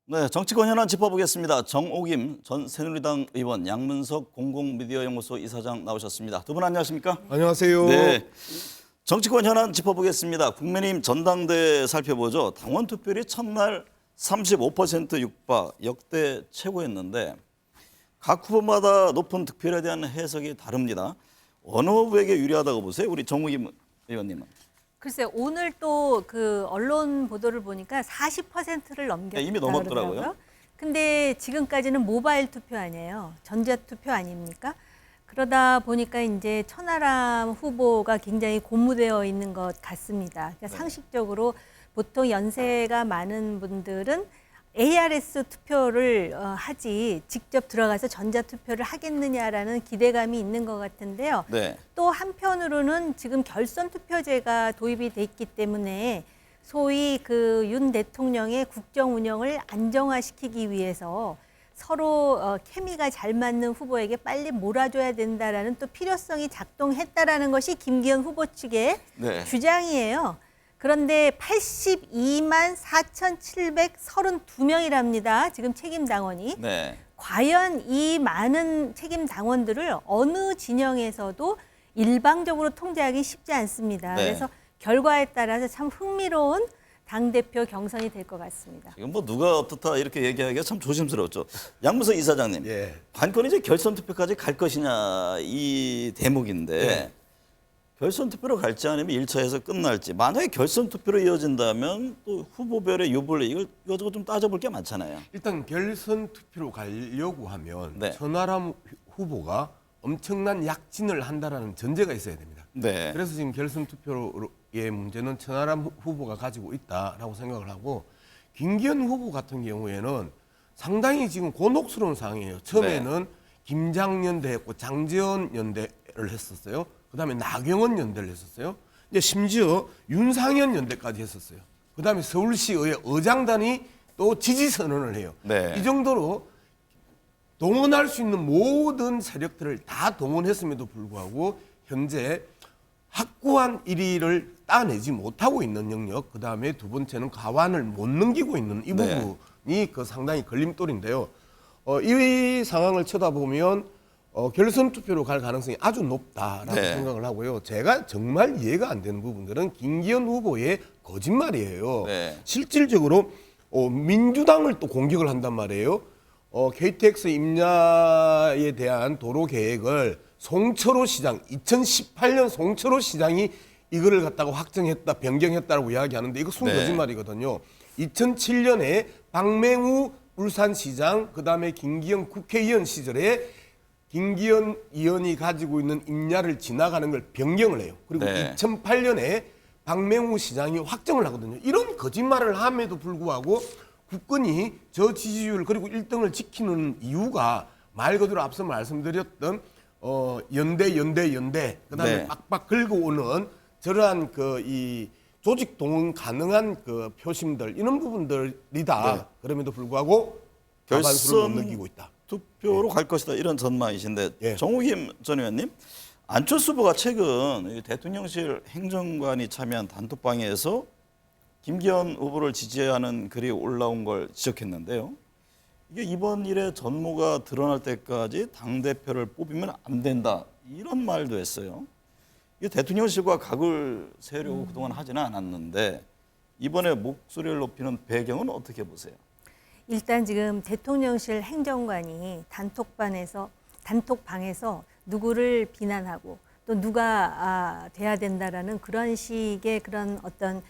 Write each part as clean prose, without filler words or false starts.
네, 정치권 현안 짚어보겠습니다. 정옥임 전 새누리당 의원, 양문석 공공미디어연구소 이사장 나오셨습니다. 두 분 안녕하십니까? 안녕하세요. 네, 정치권 현안 짚어보겠습니다. 국민의힘 전당대회 살펴보죠. 당원 투표율이 첫날 35% 육박, 역대 최고였는데 각 후보마다 높은 득표율에 대한 해석이 다릅니다. 어느 후보에게 유리하다고 보세요? 우리 정옥임 의원님은. 글쎄 오늘 또 그 언론 보도를 보니까 40%를 넘겼다 이미 넘었더라고요. 그러더라고요. 근데 지금까지는 모바일 투표 아니에요. 전자 투표 아닙니까? 그러다 보니까 이제 천하람 후보가 굉장히 고무되어 있는 것 같습니다. 그러니까 상식적으로 보통 연세가 많은 분들은 ARS 투표를 하지 직접 들어가서 전자 투표를 하겠느냐라는 기대감이 있는 것 같은데요. 네. 또 한편으로는 지금 결선 투표제가 도입이 돼 있기 때문에 소위 그 윤 대통령의 국정 운영을 안정화시키기 위해서 서로 케미가 잘 맞는 후보에게 빨리 몰아줘야 된다라는 또 필요성이 작동했다라는 것이 김기현 후보 측의 네. 주장이에요. 그런데 82만 4,732명이랍니다. 지금 책임 당원이. 네. 과연 이 많은 책임 당원들을 어느 진영에서도 일방적으로 통제하기 쉽지 않습니다. 네. 그래서 결과에 따라서 참 흥미로운 당대표 경선이 될 것 같습니다. 지금 뭐 누가 어떻다 이렇게 얘기하기가 참 조심스럽죠. 양문석 이사장님, 예. 관건이 이제 결선 투표까지 갈 것이냐 이 대목인데 네. 결선 투표로 갈지 아니면 1차에서 끝날지. 만약에 결선 투표로 이어진다면 또 후보별의 유불리 이것저것 좀 따져볼 게 많잖아요. 일단 결선 투표로 가려고 하면 네. 천하람 후보가 엄청난 약진을 한다라는 전제가 있어야 됩니다. 네. 그래서 지금 결선 투표의 문제는 천하람 후보가 가지고 있다라고 생각을 하고 김기현 후보 같은 경우에는 상당히 지금 곤혹스러운 상황이에요. 처음에는 김장연대 했고 장재원 연대를 했었어요. 그다음에 나경원 연대를 했었어요. 이제 심지어 윤상현 연대까지 했었어요. 그다음에 서울시의 의장단이 또 지지 선언을 해요. 네. 이 정도로 동원할 수 있는 모든 세력들을 다 동원했음에도 불구하고 현재 확고한 1위를 따내지 못하고 있는 영역, 그다음에 두 번째는 과반을 못 넘기고 있는 이 부분이 그 상당히 걸림돌인데요. 이 상황을 쳐다보면 결선 투표로 갈 가능성이 아주 높다라고 생각을 하고요. 제가 정말 이해가 안 되는 부분들은 김기현 후보의 거짓말이에요. 네. 실질적으로 민주당을 또 공격을 한단 말이에요. KTX 임야에 대한 도로 계획을 송철호 시장, 2018년 송철호 시장이 이거를 갖다가 확정했다, 변경했다라고 이야기하는데 이거 순 거짓말이거든요. 2007년에 박맹우 울산시장, 그다음에 김기현 국회의원 시절에 김기현 의원이 가지고 있는 임야를 지나가는 걸 변경을 해요. 그리고 2008년에 박맹우 시장이 확정을 하거든요. 이런 거짓말을 함에도 불구하고 국권이 저 지지율 그리고 1등을 지키는 이유가 말 그대로 앞서 말씀드렸던 연대 그다음에 빡빡 긁어오는 저러한 이 조직 동원 가능한 그 표심들 이런 부분들이다. 그럼에도 불구하고 과반수를 못 넘기고 있다. 투표로 갈 것이다 이런 전망이신데 예. 정옥임 전 의원님, 안철수 후보가 최근 대통령실 행정관이 참여한 단톡방에서 김기현 후보를 지지하는 글이 올라온 걸 지적했는데요. 이게 이번 일에 전모가 드러날 때까지 당대표를 뽑으면 안 된다 이런 말도 했어요. 이게 대통령실과 각을 세우려고 그동안 하지는 않았는데 이번에 목소리를 높이는 배경은 어떻게 보세요? 일단 지금 대통령실 행정관이 단톡방에서 누구를 비난하고 또 누가 돼야 된다라는 그런 식의 그런 어떤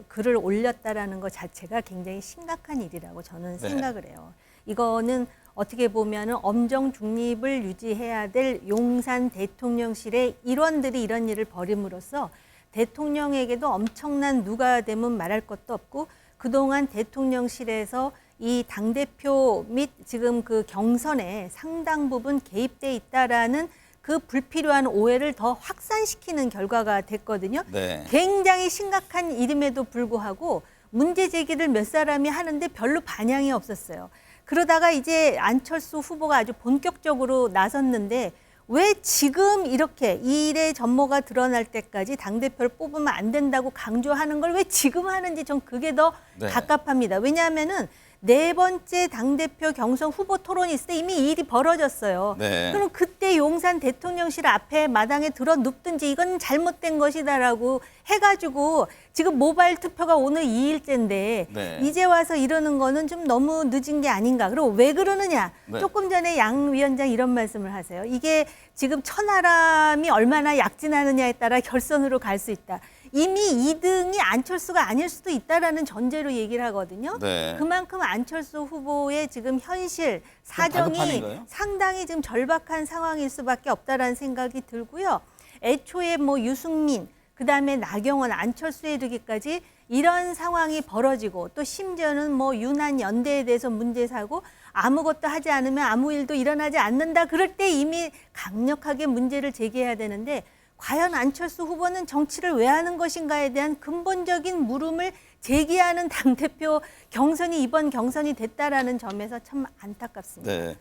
글을 올렸다라는 것 자체가 굉장히 심각한 일이라고 저는 생각을 해요. 이거는 어떻게 보면은 엄정 중립을 유지해야 될 용산 대통령실의 일원들이 이런 일을 벌임으로써 대통령에게도 엄청난 누가 되면 말할 것도 없고 그동안 대통령실에서 이 당대표 및 지금 그 경선에 상당 부분 개입돼 있다라는 그 불필요한 오해를 더 확산시키는 결과가 됐거든요. 네. 굉장히 심각한 일임에도 불구하고 문제 제기를 몇 사람이 하는데 별로 반향이 없었어요. 그러다가 이제 안철수 후보가 아주 본격적으로 나섰는데 왜 지금 이렇게 일의 전모가 드러날 때까지 당대표를 뽑으면 안 된다고 강조하는 걸 왜 지금 하는지 전 그게 더 네. 갑갑합니다. 왜냐하면은 네 번째 당대표 경선 후보 토론이 있을 때 이미 이 일이 벌어졌어요. 네. 그럼 그때 용산 대통령실 앞에 마당에 들어 눕든지 이건 잘못된 것이다라고 해가지고 지금 모바일 투표가 오늘 2일째인데 네. 이제 와서 이러는 거는 좀 너무 늦은 게 아닌가. 그리고 왜 그러느냐. 네. 조금 전에 양 위원장 이런 말씀을 하세요. 이게 지금 천하람이 얼마나 약진하느냐에 따라 결선으로 갈 수 있다. 이미 2등이 안철수가 아닐 수도 있다라는 전제로 얘기를 하거든요. 네. 그만큼 안철수 후보의 지금 현실 사정이 다급한인가요? 상당히 지금 절박한 상황일 수밖에 없다라는 생각이 들고요. 애초에 뭐 유승민, 그다음에 나경원, 안철수에 이르기까지 이런 상황이 벌어지고 또 심지어는 뭐 유난 연대에 대해서 문제 사고 아무것도 하지 않으면 아무 일도 일어나지 않는다. 그럴 때 이미 강력하게 문제를 제기해야 되는데 과연 안철수 후보는 정치를 왜 하는 것인가에 대한 근본적인 물음을 제기하는 당대표 경선이 이번 경선이 됐다라는 점에서 참 안타깝습니다. 네.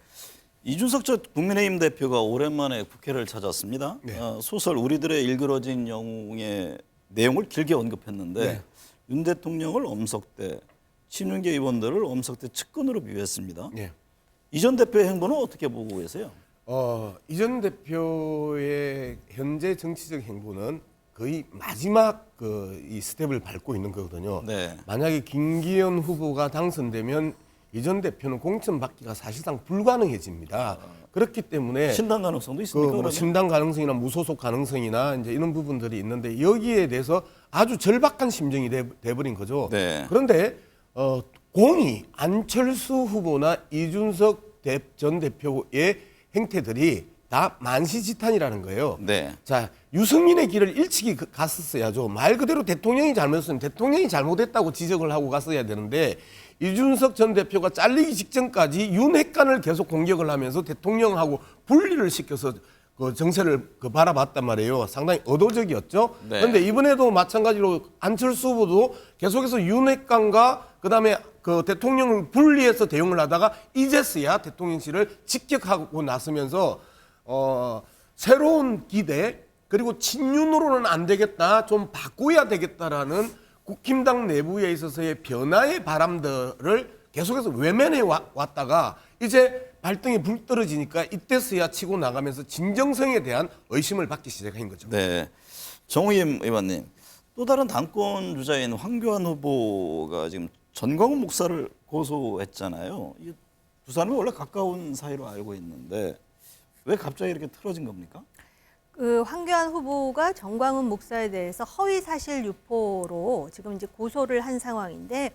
이준석 전 국민의힘 대표가 오랜만에 국회를 찾았습니다. 네. 소설 우리들의 일그러진 영웅의 내용을 길게 언급했는데 네. 윤 대통령을 엄석대, 친윤계 의원들을 엄석대 측근으로 비유했습니다. 네. 이 전 대표의 행보는 어떻게 보고 계세요? 이전 대표의 현재 정치적 행보는 거의 마지막 이 스텝을 밟고 있는 거거든요. 네. 만약에 김기현 후보가 당선되면 이전 대표는 공천받기가 사실상 불가능해집니다. 그렇기 때문에 신당 가능성도 그 있습니까? 뭐 그러면? 신당 가능성이나 무소속 가능성이나 이제 이런 부분들이 있는데 여기에 대해서 아주 절박한 심정이 돼버린 거죠. 네. 그런데 공이 안철수 후보나 이준석 전 대표의 행태들이 다 만시지탄이라는 거예요. 네. 자, 유승민의 길을 일찍이 갔었어야죠. 말 그대로 대통령이 잘못했으면 대통령이 잘못했다고 지적을 하고 갔어야 되는데 이준석 전 대표가 잘리기 직전까지 윤핵관을 계속 공격을 하면서 대통령하고 분리를 시켜서 그 정세를 바라봤단 말이에요. 상당히 의도적이었죠. 네. 그런데 이번에도 마찬가지로 안철수 후보도 계속해서 윤핵관과 그다음에 그 대통령을 분리해서 대응을 하다가 이제서야 대통령실을 직격하고 나서면서 새로운 기대 그리고 친윤으로는 안 되겠다, 좀 바꿔야 되겠다라는 국힘당 내부에 있어서의 변화의 바람들을 계속해서 외면해 왔다가 이제 발등에 불 떨어지니까 이때서야 치고 나가면서 진정성에 대한 의심을 받기 시작한 거죠. 네. 정우임 의원님, 또 다른 당권 주자인 황교안 후보가 지금 전광훈 목사를 고소했잖아요. 이 두 사람이 원래 가까운 사이로 알고 있는데 왜 갑자기 이렇게 틀어진 겁니까? 그 황교안 후보가 정광훈 목사에 대해서 허위 사실 유포로 지금 이제 고소를 한 상황인데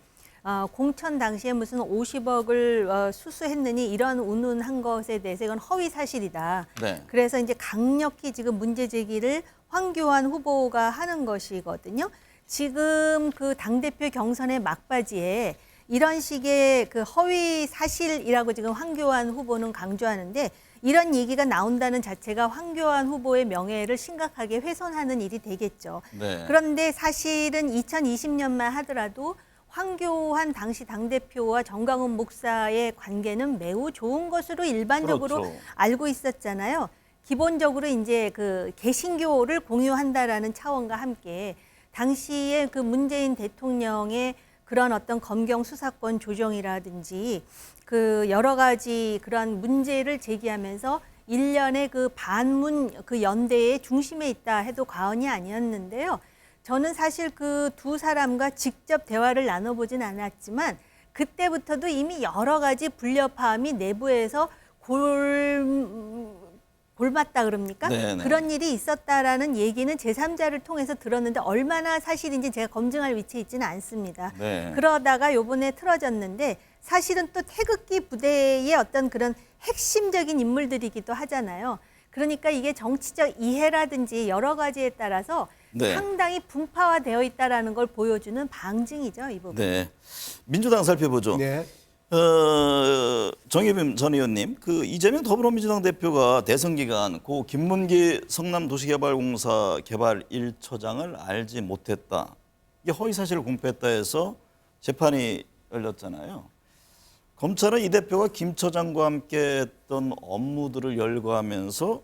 공천 당시에 무슨 50억을 수수했느니 이런 운운한 것에 대해서 이건 허위 사실이다. 네. 그래서 이제 강력히 지금 문제 제기를 황교안 후보가 하는 것이거든요. 지금 그 당대표 경선의 막바지에 이런 식의 그 허위 사실이라고 지금 황교안 후보는 강조하는데 이런 얘기가 나온다는 자체가 황교안 후보의 명예를 심각하게 훼손하는 일이 되겠죠. 네. 그런데 사실은 2020년만 하더라도 황교안 당시 당대표와 정광훈 목사의 관계는 매우 좋은 것으로 일반적으로 그렇죠. 알고 있었잖아요. 기본적으로 이제 그 개신교를 공유한다라는 차원과 함께 당시에 그 문재인 대통령의 그런 어떤 검경 수사권 조정이라든지 그 여러 가지 그러한 문제를 제기하면서 일련의 그 반문 그 연대의 중심에 있다 해도 과언이 아니었는데요. 저는 사실 그 두 사람과 직접 대화를 나눠보진 않았지만 그때부터도 이미 여러 가지 불협화음이 내부에서 골맞다 그럽니까? 네네. 그런 일이 있었다라는 얘기는 제3자를 통해서 들었는데 얼마나 사실인지 제가 검증할 위치에 있지는 않습니다. 네. 그러다가 요번에 틀어졌는데 사실은 또 태극기 부대의 어떤 그런 핵심적인 인물들이기도 하잖아요. 그러니까 이게 정치적 이해라든지 여러 가지에 따라서 네. 상당히 분파화되어 있다라는 걸 보여주는 방증이죠, 이 부분. 네. 민주당 살펴보죠. 네. 정의빈 전 의원님, 그 이재명 더불어민주당 대표가 대선 기간 고 김문기 성남도시개발공사 개발 1처장을 알지 못했다. 이게 허위 사실을 공표했다 해서 재판이 열렸잖아요. 검찰은 이 대표가 김 처장과 함께 했던 업무들을 열거하면서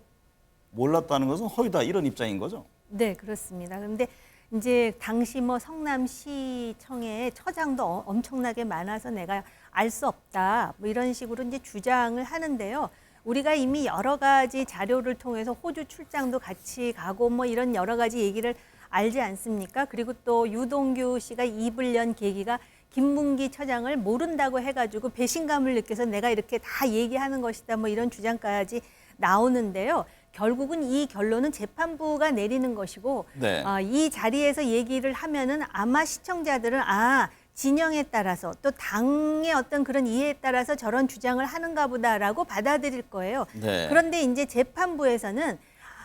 몰랐다는 것은 허위다 이런 입장인 거죠. 네, 그렇습니다. 그런데 이제 당시 뭐 성남시청에 처장도 엄청나게 많아서 내가 알 수 없다. 뭐 이런 식으로 이제 주장을 하는데요. 우리가 이미 여러 가지 자료를 통해서 호주 출장도 같이 가고 뭐 이런 여러 가지 얘기를 알지 않습니까? 그리고 또 유동규 씨가 입을 연 계기가 김문기 처장을 모른다고 해가지고 배신감을 느껴서 내가 이렇게 다 얘기하는 것이다. 뭐 이런 주장까지 나오는데요. 결국은 이 결론은 재판부가 내리는 것이고 네. 이 자리에서 얘기를 하면은 아마 시청자들은 진영에 따라서 또 당의 어떤 그런 이해에 따라서 저런 주장을 하는가 보다라고 받아들일 거예요. 네. 그런데 이제 재판부에서는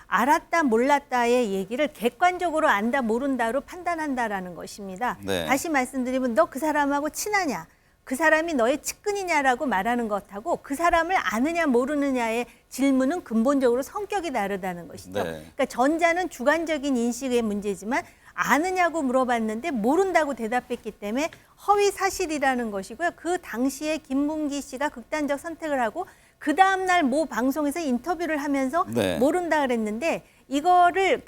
알았다 몰랐다의 얘기를 객관적으로 안다 모른다로 판단한다라는 것입니다. 네. 다시 말씀드리면 너 그 사람하고 친하냐? 그 사람이 너의 측근이냐라고 말하는 것하고 그 사람을 아느냐 모르느냐의 질문은 근본적으로 성격이 다르다는 것이죠. 네. 그러니까 전자는 주관적인 인식의 문제지만 아느냐고 물어봤는데 모른다고 대답했기 때문에 허위 사실이라는 것이고요. 그 당시에 김문기 씨가 극단적 선택을 하고 그 다음날 모 방송에서 인터뷰를 하면서 네. 모른다 그랬는데 이거를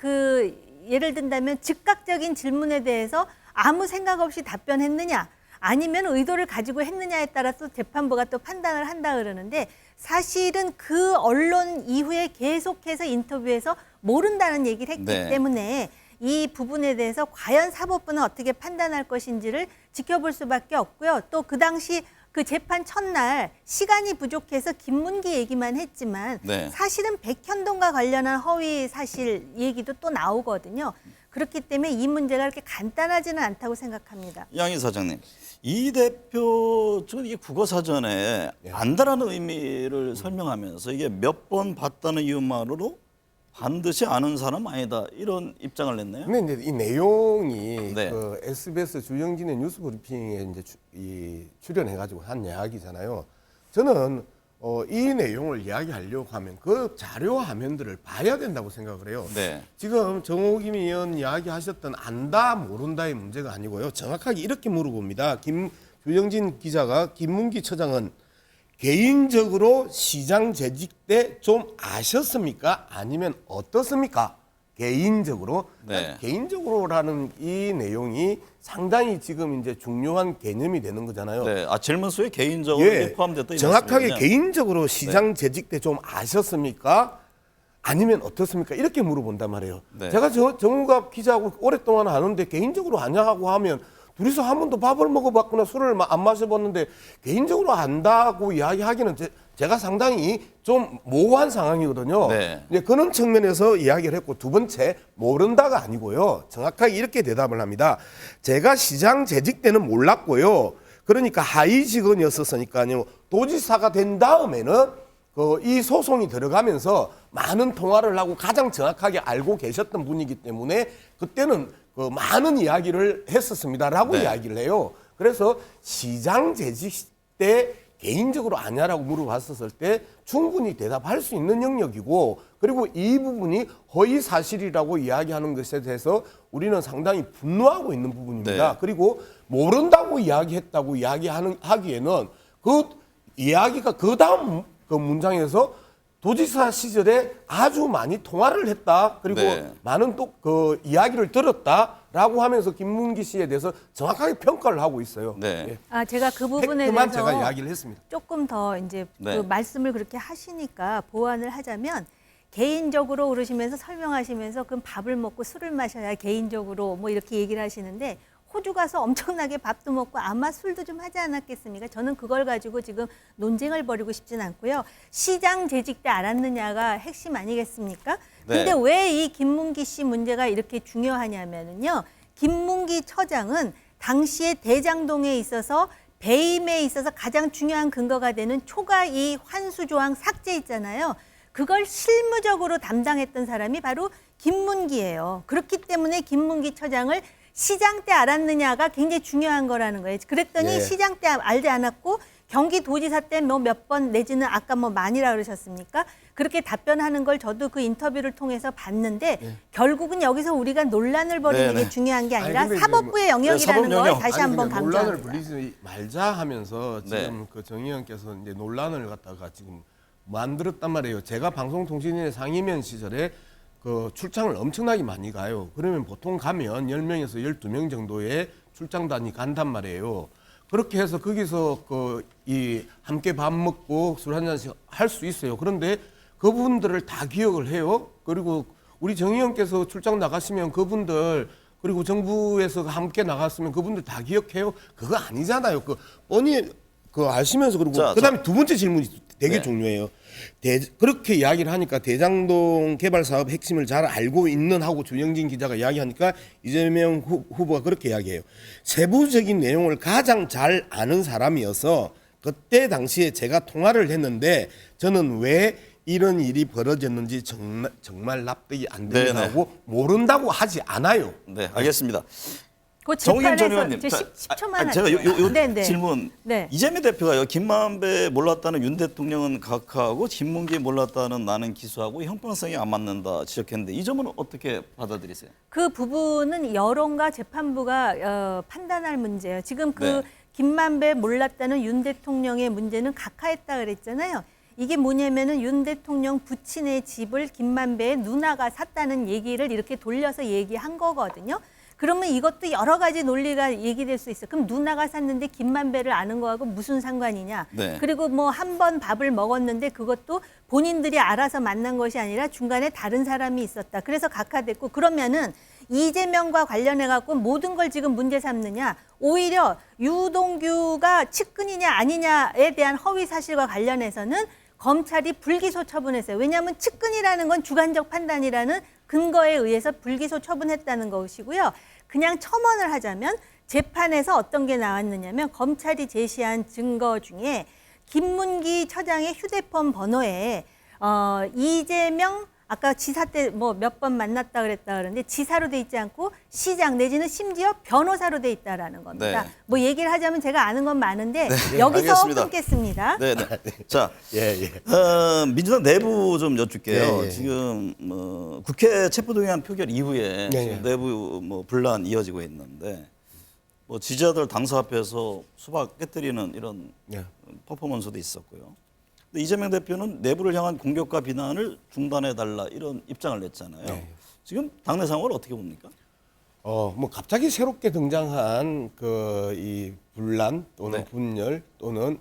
예를 든다면 즉각적인 질문에 대해서 아무 생각 없이 답변했느냐 아니면 의도를 가지고 했느냐에 따라서 재판부가 또 판단을 한다 그러는데 사실은 그 언론 이후에 계속해서 인터뷰에서 모른다는 얘기를 했기 네. 때문에 이 부분에 대해서 과연 사법부는 어떻게 판단할 것인지를 지켜볼 수밖에 없고요. 또 그 당시 그 재판 첫날 시간이 부족해서 김문기 얘기만 했지만 네. 사실은 백현동과 관련한 허위 사실 얘기도 또 나오거든요. 그렇기 때문에 이 문제가 그렇게 간단하지는 않다고 생각합니다. 양희 사장님, 이 대표 저 이게 국어사전에 안다라는 의미를 설명하면서 이게 몇 번 봤다는 이유만으로 반드시 아는 사람 아니다 이런 입장을 냈네요. 근데 이제 이 내용이 네. 그 SBS 주영진의 뉴스 브리핑에 이제 출연해가지고 한 이야기잖아요. 저는 이 내용을 이야기하려고 하면 그 자료 화면들을 봐야 된다고 생각을 해요. 네. 지금 정호김 의원 이야기하셨던 안다 모른다의 문제가 아니고요. 정확하게 이렇게 물어봅니다. 주영진 기자가 김문기 처장은 개인적으로 시장 재직 때 좀 아셨습니까? 아니면 어떻습니까? 개인적으로. 네. 개인적으로라는 이 내용이 상당히 지금 이제 중요한 개념이 되는 거잖아요. 네. 질문 수에 개인적으로 포함됐다 이 정확하게 말씀이군요. 개인적으로 시장 재직 때 좀 아셨습니까? 아니면 어떻습니까? 이렇게 물어본단 말이에요. 네. 제가 정우갑 기자하고 오랫동안 하는데 개인적으로 아냐고 하면 둘이서 한 번도 밥을 먹어봤거나 술을 안 마셔봤는데 개인적으로 안다고 이야기하기는 제가 상당히 좀 모호한 상황이거든요. 네. 이제 그런 측면에서 이야기를 했고 두 번째 모른다가 아니고요. 정확하게 이렇게 대답을 합니다. 제가 시장 재직 때는 몰랐고요. 그러니까 하위 직원이었으니까요. 도지사가 된 다음에는 이 소송이 들어가면서 많은 통화를 하고 가장 정확하게 알고 계셨던 분이기 때문에 그때는 많은 이야기를 했었습니다라고 네. 이야기를 해요. 그래서 시장 재직 때 개인적으로 아냐라고 물어봤었을 때 충분히 대답할 수 있는 영역이고 그리고 이 부분이 허위 사실이라고 이야기하는 것에 대해서 우리는 상당히 분노하고 있는 부분입니다. 네. 그리고 모른다고 이야기했다고 하기에는 그 이야기가 그 다음 그 문장에서 도지사 시절에 아주 많이 통화를 했다. 그리고 네. 많은 또 그 이야기를 들었다라고 하면서 김문기 씨에 대해서 정확하게 평가를 하고 있어요. 네. 제가 그 부분에 팩트만 대해서 제가 이야기를 했습니다. 조금 더 이제 네. 그 말씀을 그렇게 하시니까 보완을 하자면 개인적으로 그러시면서 설명하시면서 그럼 밥을 먹고 술을 마셔야 개인적으로 뭐 이렇게 얘기를 하시는데 호주 가서 엄청나게 밥도 먹고 아마 술도 좀 하지 않았겠습니까? 저는 그걸 가지고 지금 논쟁을 벌이고 싶진 않고요. 시장 재직 때 알았느냐가 핵심 아니겠습니까? 근데 네. 왜 이 김문기 씨 문제가 이렇게 중요하냐면요. 김문기 처장은 당시에 대장동에 있어서 배임에 있어서 가장 중요한 근거가 되는 초과 이 환수 조항 삭제 있잖아요. 그걸 실무적으로 담당했던 사람이 바로 김문기예요. 그렇기 때문에 김문기 처장을 시장 때 알았느냐가 굉장히 중요한 거라는 거예요. 그랬더니 네. 시장 때 알지 않았고 경기도지사 때 뭐 몇 번 내지는 아까 뭐 많이라 그러셨습니까? 그렇게 답변하는 걸 저도 그 인터뷰를 통해서 봤는데 결국은 여기서 우리가 논란을 벌이는 네, 게 네. 중요한 게 아니라 아니, 근데 사법부의 영역이라는 사법 걸 영역. 다시 아니, 한번 그냥 논란을 강조합니다. 불리지 말자 하면서 네. 지금 그 정 의원께서 이제 논란을 갖다가 지금 만들었단 말이에요. 제가 방송통신위원회 상임위원 시절에 그 출장을 엄청나게 많이 가요. 그러면 보통 가면 10명에서 12명 정도의 출장단이 간단 말이에요. 그렇게 해서 거기서 이 함께 밥 먹고 술 한 잔씩 할 수 있어요. 그런데 그분들을 다 기억을 해요. 그리고 우리 정 의원께서 출장 나가시면 그분들, 그리고 정부에서 함께 나갔으면 그분들 다 기억해요. 그거 아니잖아요. 뻔히 아시면서. 그리고 그다음에 두 번째 질문이 되게 네. 중요해요. 그렇게 이야기를 하니까 대장동 개발 사업 핵심을 잘 알고 있는 하고 주영진 기자가 이야기하니까 이재명 후보가 그렇게 이야기해요. 세부적인 내용을 가장 잘 아는 사람이어서 그때 당시에 제가 통화를 했는데 저는 왜 이런 일이 벌어졌는지 정말 납득이 안 된다고 모른다고 하지 않아요. 네, 알겠습니다. 그 정의겸 전 재판에서 의원님, 10초만 제가 요 질문. 네. 이재명 대표가요, 김만배 몰랐다는 윤 대통령은 각하하고 김문기 몰랐다는 나는 기수하고 형평성이 안 맞는다 지적했는데 이 점은 어떻게 받아들이세요? 그 부분은 여론과 재판부가 판단할 문제예요. 지금 네. 김만배 몰랐다는 윤 대통령의 문제는 각하했다 그랬잖아요. 이게 뭐냐면은 윤 대통령 부친의 집을 김만배의 누나가 샀다는 얘기를 이렇게 돌려서 얘기한 거거든요. 그러면 이것도 여러 가지 논리가 얘기될 수 있어요. 그럼 누나가 샀는데 김만배를 아는 거하고 무슨 상관이냐. 네. 그리고 뭐 한 번 밥을 먹었는데 그것도 본인들이 알아서 만난 것이 아니라 중간에 다른 사람이 있었다. 그래서 각하됐고, 그러면은 이재명과 관련해 갖고 모든 걸 지금 문제 삼느냐. 오히려 유동규가 측근이냐 아니냐에 대한 허위 사실과 관련해서는 검찰이 불기소 처분했어요. 왜냐하면 측근이라는 건 주관적 판단이라는 근거에 의해서 불기소 처분했다는 것이고요. 그냥 첨언을 하자면 재판에서 어떤 게 나왔느냐면 검찰이 제시한 증거 중에 김문기 처장의 휴대폰 번호에 이재명 아까 지사 때 뭐 몇 번 만났다 그랬다 그러는데 지사로 돼 있지 않고 시장 내지는 심지어 변호사로 돼 있다라는 겁니다. 네. 뭐 얘기를 하자면 제가 아는 건 많은데 네, 여기서 알겠습니다. 끊겠습니다. 네, 네. 자, 예. 민주당 내부 좀 여쭐게요. 예. 지금 국회 체포동의안 표결 이후에 예. 지금 내부 분란 이어지고 있는데 지지자들 당사 앞에서 수박 깨뜨리는 이런 예. 퍼포먼스도 있었고요. 근데 이재명 대표는 내부를 향한 공격과 비난을 중단해달라 이런 입장을 냈잖아요. 네. 지금 당내 상황을 어떻게 봅니까? 뭐 갑자기 새롭게 등장한 이 분란 또는 네. 분열 또는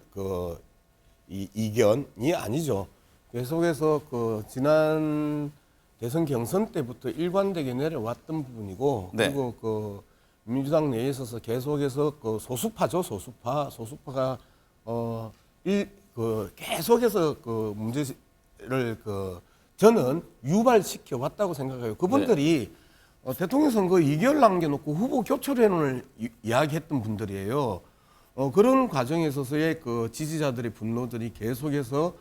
이 이견이 아니죠. 계속해서 지난 대선 경선 때부터 일관되게 내려왔던 부분이고, 네. 그리고 민주당 내에 있어서 계속해서 소수파죠. 소수파가 계속해서 문제를 저는 유발시켜 왔다고 생각해요. 그분들이 대통령 선거 2개월 남겨놓고 후보 교체론을 이야기했던 분들이에요. 그런 과정에 있어서의 지지자들의 분노들이 계속해서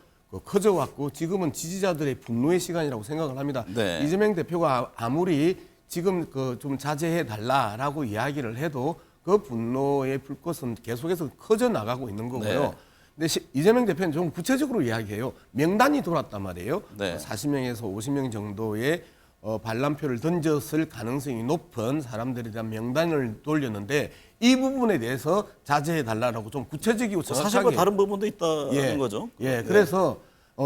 커져왔고, 지금은 지지자들의 분노의 시간이라고 생각을 합니다. 네. 이재명 대표가 아무리 지금 좀 자제해 달라라고 이야기를 해도 그 분노의 불꽃은 계속해서 커져 나가고 있는 거고요. 네. 근데 이재명 대표는 좀 구체적으로 이야기해요. 명단이 돌았단 말이에요. 네. 40명에서 50명 정도의 반란표를 던졌을 가능성이 높은 사람들에 대한 명단을 돌렸는데 이 부분에 대해서 자제해 달라고 좀 구체적이고 정확하게. 사실과 다른 부분도 있다는 거죠. 예, 그래서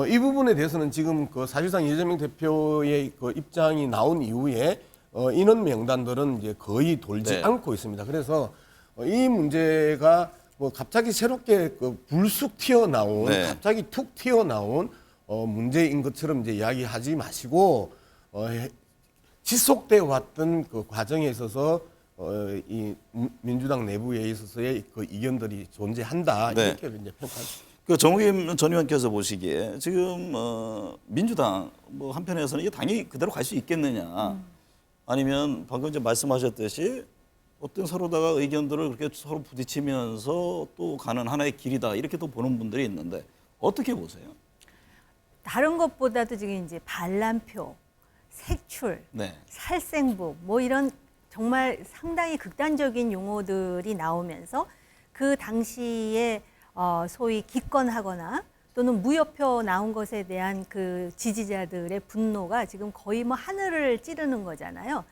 이 부분에 대해서는 지금 사실상 이재명 대표의 입장이 나온 이후에 인원 명단들은 이제 거의 돌지 네. 않고 있습니다. 그래서 이 문제가 갑자기 새롭게 불쑥 튀어나온, 네. 갑자기 툭 튀어나온 문제인 것처럼 이제 이야기하지 마시고 지속되어 왔던 과정에 있어서 이 민주당 내부에 있어서의 이견들이 존재한다. 네. 이렇게 이제 평가합니다. 정의겸 전 의원께서 보시기에 지금 민주당 한편에서는 이게 당연히 그대로 갈 수 있겠느냐, 아니면 방금 이제 말씀하셨듯이 어떤 서로다가 의견들을 그렇게 서로 부딪히면서 또 가는 하나의 길이다 이렇게 또 보는 분들이 있는데 어떻게 보세요? 다른 것보다도 지금 이제 반란표, 색출, 네. 살생부 뭐 이런 정말 상당히 극단적인 용어들이 나오면서 그 당시에 소위 기권하거나 또는 무효표 나온 것에 대한 그 지지자들의 분노가 지금 거의 뭐 하늘을 찌르는 거잖아요.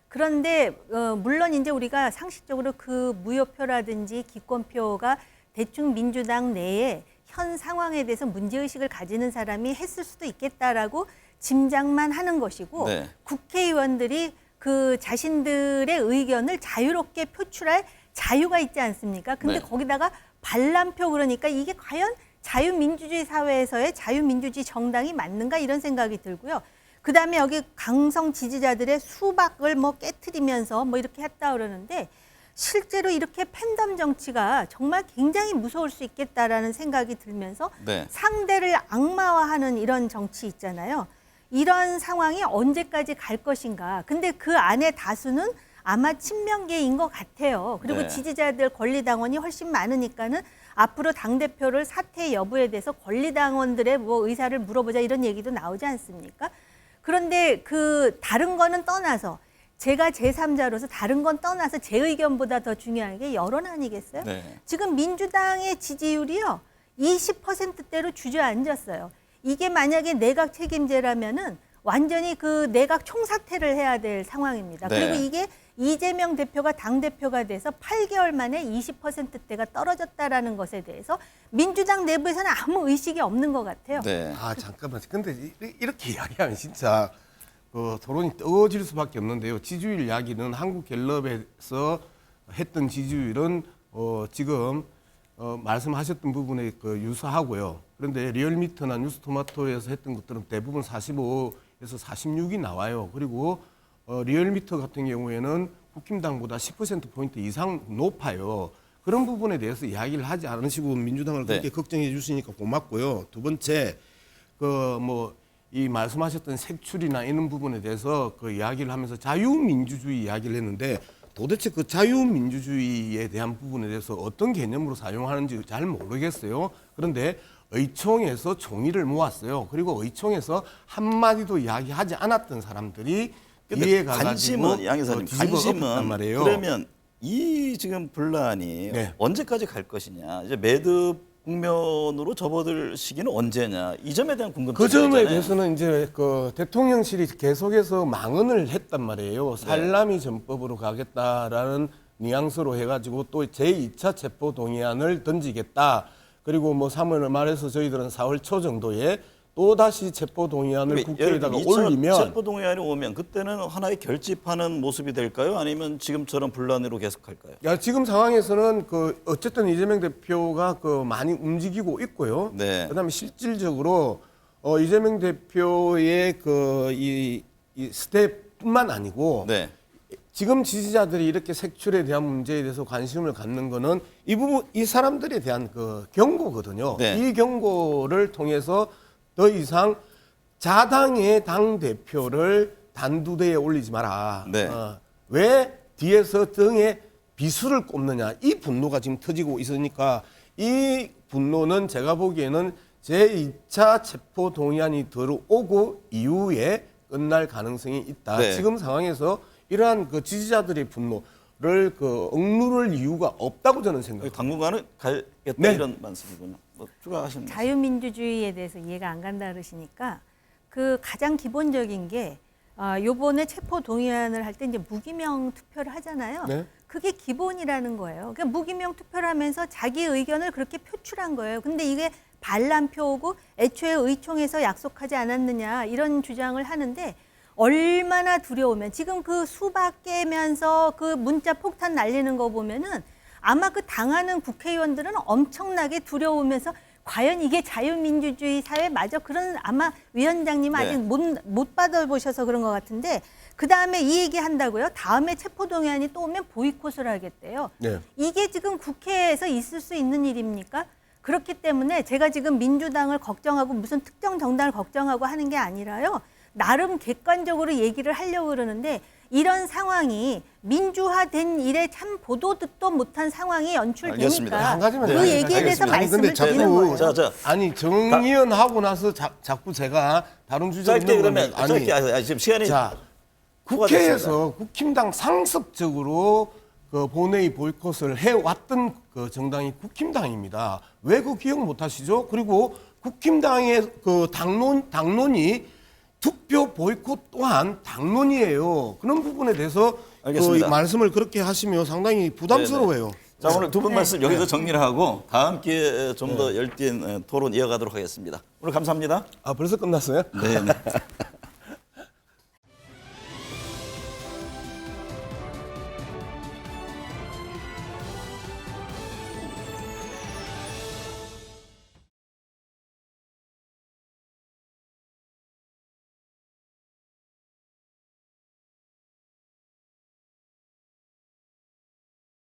그런데 물론 이제 우리가 상식적으로 그 무효표라든지 기권표가 대충 민주당 내에 현 상황에 대해서 문제의식을 가지는 사람이 했을 수도 있겠다라고 짐작만 하는 것이고 네. 국회의원들이 그 자신들의 의견을 자유롭게 표출할 자유가 있지 않습니까? 근데 네. 거기다가 반란표 그러니까 이게 과연 자유민주주의 사회에서의 자유민주주의 정당이 맞는가 이런 생각이 들고요. 그다음에 여기 강성 지지자들의 수박을 뭐 깨트리면서 뭐 이렇게 했다 그러는데 실제로 이렇게 팬덤 정치가 정말 굉장히 무서울 수 있겠다라는 생각이 들면서 네. 상대를 악마화하는 이런 정치 있잖아요. 이런 상황이 언제까지 갈 것인가. 근데 그 안에 다수는 아마 친명계인 것 같아요. 그리고 네. 지지자들 권리당원이 훨씬 많으니까는 앞으로 당대표를 사퇴 여부에 대해서 권리당원들의 뭐 의사를 물어보자 이런 얘기도 나오지 않습니까? 그런데 그 다른 거는 떠나서 제가 제3자로서 다른 건 떠나서 제 의견보다 더 중요한 게 여론 아니겠어요? 네. 지금 민주당의 지지율이요 20%대로 주저앉았어요. 이게 만약에 내각 책임제라면은 완전히 그 내각 총사퇴를 해야 될 상황입니다. 네. 그리고 이게 이재명 대표가 당대표가 돼서 8개월 만에 20%대가 떨어졌다라는 것에 대해서 민주당 내부에서는 아무 의식이 없는 것 같아요. 네. 아 잠깐만. 근데 이렇게 이야기하면 진짜 그 토론이 뜨거워질 수밖에 없는데요. 지지율 이야기는 한국갤럽에서 했던 지지율은 지금 말씀하셨던 부분에 그 유사하고요. 그런데 리얼미터나 뉴스토마토에서 했던 것들은 대부분 45에서 46이 나와요. 그리고 리얼미터 같은 경우에는 국힘당보다 10%포인트 이상 높아요. 그런 부분에 대해서 이야기를 하지 않으시고 민주당을 그렇게 네. 걱정해 주시니까 고맙고요. 두 번째, 이 말씀하셨던 색출이나 이런 부분에 대해서 그 이야기를 하면서 자유민주주의 이야기를 했는데 도대체 그 자유민주주의에 대한 부분에 대해서 어떤 개념으로 사용하는지 잘 모르겠어요. 그런데 의총에서 총의를 모았어요. 그리고 의총에서 한마디도 이야기하지 않았던 사람들이 근데 이해가 가지고 관심은 양 이사님 뒤집어 엎었단 관심은 말이에요. 그러면 이 지금 분란이 네. 언제까지 갈 것이냐 이제 매듭 국면으로 접어들 시기는 언제냐 이 점에 대한 궁금증이 그 점에 있잖아요. 대해서는 이제 그 대통령실이 계속해서 망언을 했단 말이에요. 살라미 전법으로 가겠다라는 뉘앙스로 해가지고 또 제2차 체포 동의안을 던지겠다. 그리고 뭐 3월 말에서 저희들은 4월 초 정도에 또 다시 체포 동의안을 국회에다가 올리면 체포 동의안이 오면 그때는 하나의 결집하는 모습이 될까요? 아니면 지금처럼 분란으로 계속할까요? 야, 지금 상황에서는 그 어쨌든 이재명 대표가 그 많이 움직이고 있고요. 네. 그다음에 실질적으로 이재명 대표의 이 스텝뿐만 아니고 네. 지금 지지자들이 이렇게 색출에 대한 문제에 대해서 관심을 갖는 거는 이 사람들에 대한 그 경고거든요. 네. 이 경고를 통해서 더 이상 자당의 당 대표를 단두대에 올리지 마라. 네. 왜 뒤에서 등에 비수를 꼽느냐 이 분노가 지금 터지고 있으니까 이 분노는 제가 보기에는 제2차 체포 동의안이 들어오고 이후에 끝날 가능성이 있다. 네. 지금 상황에서 이러한 그 지지자들의 분노를 그 억누를 이유가 없다고 저는 생각합니다. 당분간은 가겠다 네. 이런 말씀이군요. 뭐 추가하시는 말씀. 자유민주주의에 대해서 이해가 안 간다 그러시니까 그 가장 기본적인 게 요번에 체포 동의안을 할 때 이제 무기명 투표를 하잖아요. 네. 그게 기본이라는 거예요. 그러니까 무기명 투표를 하면서 자기 의견을 그렇게 표출한 거예요. 근데 이게 반란표고 애초에 의총에서 약속하지 않았느냐 이런 주장을 하는데 얼마나 두려우면 지금 그 수박 깨면서 그 문자 폭탄 날리는 거 보면은 아마 그 당하는 국회의원들은 엄청나게 두려우면서 과연 이게 자유민주주의 사회 맞아? 그런 아마 위원장님은 네. 아직 못 받아보셔서 그런 것 같은데 그다음에 이 얘기 한다고요? 다음에 체포동의안이 또 오면 보이콧을 하겠대요. 네. 이게 지금 국회에서 있을 수 있는 일입니까? 그렇기 때문에 제가 지금 민주당을 걱정하고 무슨 특정 정당을 걱정하고 하는 게 아니라요. 나름 객관적으로 얘기를 하려고 그러는데 이런 상황이 민주화된 일에 참 보도 듣도 못한 상황이 알겠습니다. 연출되니까 한 가지만 그 네, 얘기에 대해서 알겠습니다. 아니, 근데 말씀을 드리는 자꾸 거예요. 자, 아니 정의연 하고 나서 자꾸 제가 다른 주제 짧게 있는 그러면 건데, 짧게 지금 시간이 자 국회에서 국힘당 상습적으로 그 본회의 보이콧을 해왔던 그 정당이 국힘당입니다. 왜 그 기억 못하시죠? 그리고 국힘당의 그 당론이 투표 보이콧 또한 당론이에요. 그런 부분에 대해서 그 알겠습니다. 말씀을 그렇게 하시면 상당히 부담스러워요. 자, 오늘 두 분 말씀 여기서 정리를 하고 다음 기회에 좀 더 열띤 토론 이어가도록 하겠습니다. 오늘 감사합니다. 아 벌써 끝났어요? 네. 네.